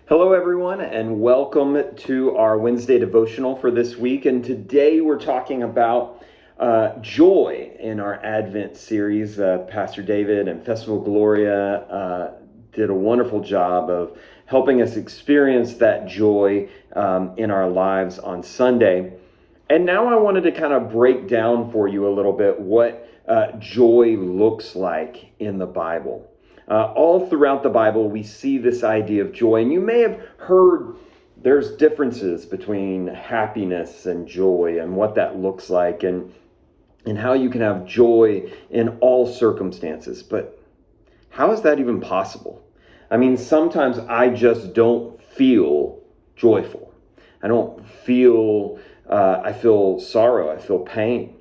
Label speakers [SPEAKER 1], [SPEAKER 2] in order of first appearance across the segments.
[SPEAKER 1] Hello, everyone, and welcome to our Wednesday devotional for this week. And today we're talking about joy in our Advent series. Pastor David and Festival Gloria did a wonderful job of helping us experience that joy in our lives on Sunday. And now I wanted to kind of break down for you a little bit what joy looks like in the Bible. All throughout the Bible, we see this idea of joy. And you may have heard there's differences between happiness and joy and what that looks like and how you can have joy in all circumstances. But how is that even possible? I mean, sometimes I just don't feel joyful. I don't feel, I feel sorrow, I feel pain.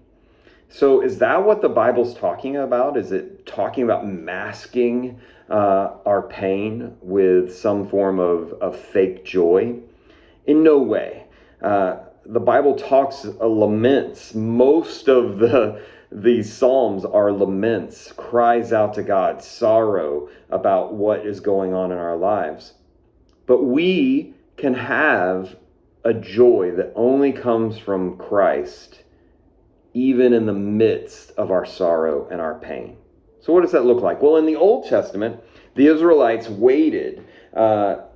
[SPEAKER 1] So is that what the Bible's talking about? Is it talking about masking our pain with some form of fake joy? In no way. The Bible talks laments. Most of these Psalms are laments, cries out to God, sorrow about what is going on in our lives. But we can have a joy that only comes from Christ, even in the midst of our sorrow and our pain. So what does that look like? Well, in the Old Testament, the Israelites waited.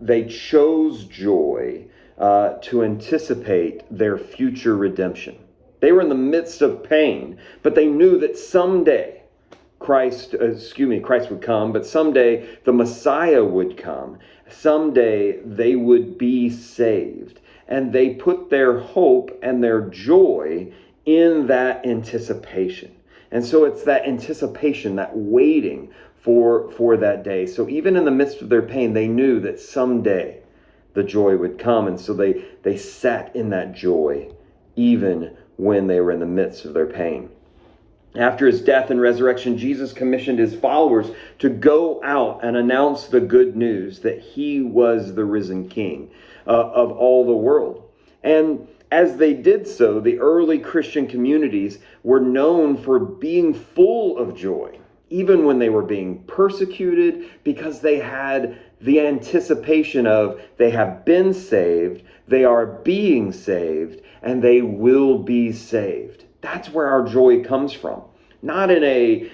[SPEAKER 1] They chose joy to anticipate their future redemption. They were in the midst of pain, but they knew that someday Christ would come, but someday the Messiah would come. Someday they would be saved. And they put their hope and their joy in that anticipation. And so it's that anticipation, that waiting for that day. So even in the midst of their pain, they knew that someday the joy would come. And so they sat in that joy even when they were in the midst of their pain. After his death and resurrection, Jesus commissioned his followers to go out and announce the good news that he was the risen King of all the world. And as they did so, the early Christian communities were known for being full of joy, even when they were being persecuted, because they had the anticipation of they have been saved, they are being saved, and they will be saved. That's where our joy comes from. Not in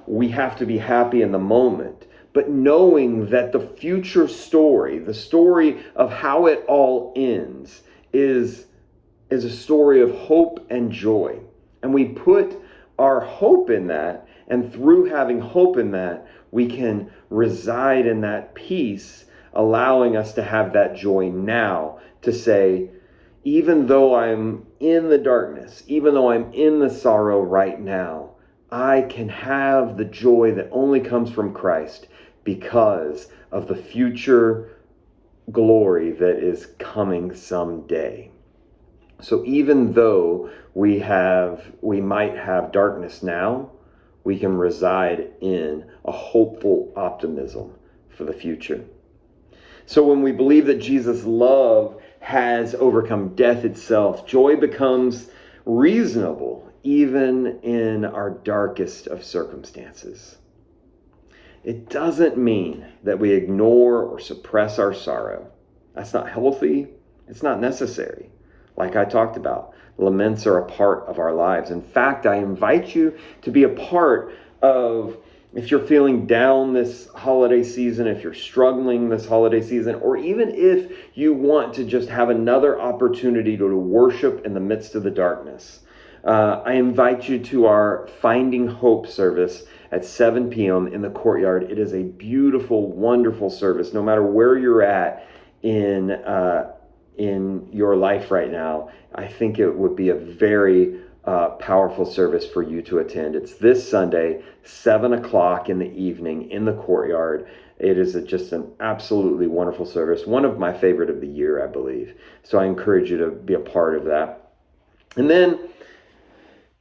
[SPEAKER 1] we have to be happy in the moment, but knowing that the future story, the story of how it all ends, is a story of hope and joy. And we put our hope in that, and through having hope in that, we can reside in that peace, allowing us to have that joy now, to say, even though I'm in the darkness, even though I'm in the sorrow right now, I can have the joy that only comes from Christ because of the future glory that is coming someday. So even though we might have darkness now, we can reside in a hopeful optimism for the future. So when we believe that Jesus' love has overcome death itself, joy becomes reasonable even in our darkest of circumstances. It doesn't mean that we ignore or suppress our sorrow. That's not healthy. It's not necessary. Like I talked about, laments are a part of our lives. In fact, I invite you to be a part of, if you're feeling down this holiday season, if you're struggling this holiday season, or even if you want to just have another opportunity to worship in the midst of the darkness, I invite you to our Finding Hope service at 7 p.m. in the courtyard. It is a beautiful, wonderful service, no matter where you're at in your life right now. I think it would be a very powerful service for you to attend. It's this Sunday, 7 o'clock in the evening in the courtyard. It is just an absolutely wonderful service, one of my favorite of the year, I believe. So I encourage you to be a part of that. And then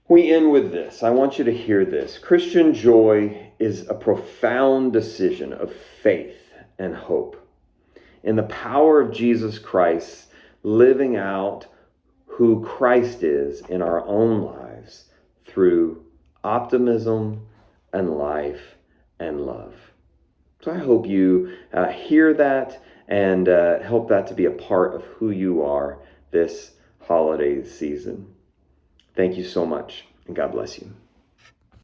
[SPEAKER 1] we end with this. I want you to hear this. Christian joy is a profound decision of faith and hope in the power of Jesus Christ, living out who Christ is in our own lives through optimism and life and love. So I hope you hear that and help that to be a part of who you are this holiday season. Thank you so much, and God bless you.